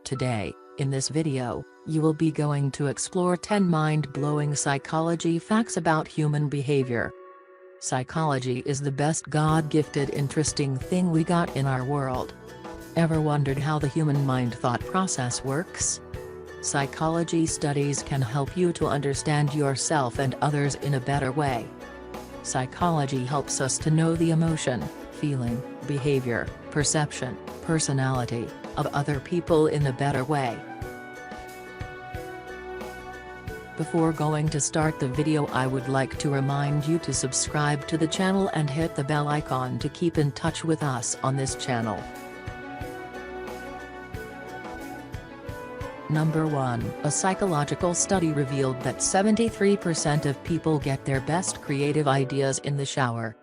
Today, in this video, you will be going to explore 10 mind-blowing psychology facts about human behavior. Psychology is the best God-gifted interesting thing we got in our world. Ever wondered how the human mind thought process works? Psychology studies can help you to understand yourself and others in a better way. Psychology helps us to know the emotion, feeling, behavior, perception, personality, of other people in a better way. Before going to start the video, I would like to remind you to subscribe to the channel and hit the bell icon to keep in touch with us on this channel. Number 1. A psychological study revealed that 73% of people get their best creative ideas in the shower.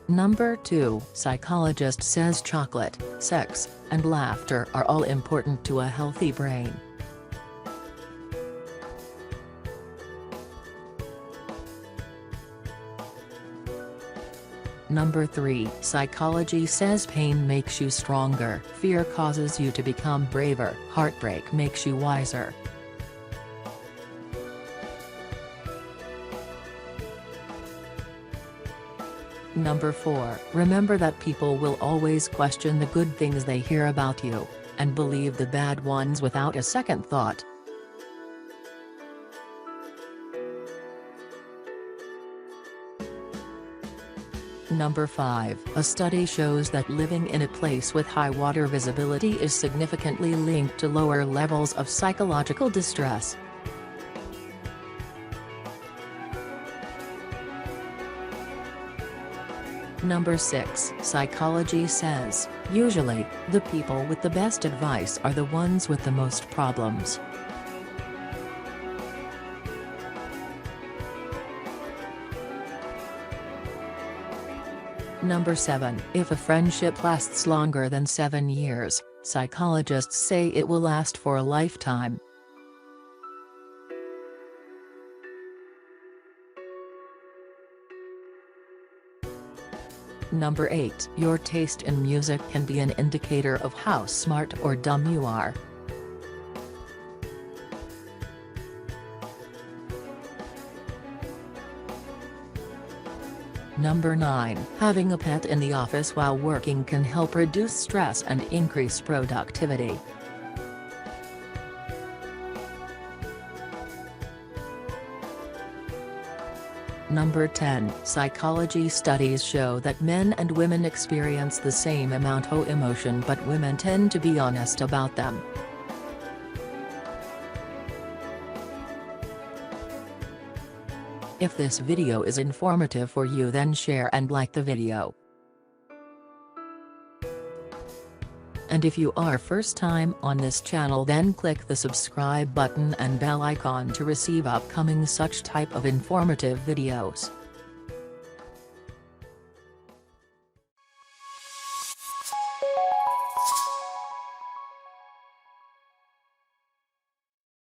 Number 2. Psychologist says chocolate, sex, and laughter are all important to a healthy brain. Number 3. Psychology says pain makes you stronger, fear causes you to become braver, heartbreak makes you wiser. Number 4. Remember that people will always question the good things they hear about you, and believe the bad ones without a second thought. Number 5. A study shows that living in a place with high water visibility is significantly linked to lower levels of psychological distress. Number 6. Psychology says, usually, the people with the best advice are the ones with the most problems. Number 7. If a friendship lasts longer than 7 years, psychologists say it will last for a lifetime. Number 8. Your taste in music can be an indicator of how smart or dumb you are. Number 9. Having a pet in the office while working can help reduce stress and increase productivity. Number 10. Psychology studies show that men and women experience the same amount of emotion, but women tend to be honest about them. If this video is informative for you, then share and like the video. And if you are first time on this channel, then click the subscribe button and bell icon to receive upcoming such type of informative videos.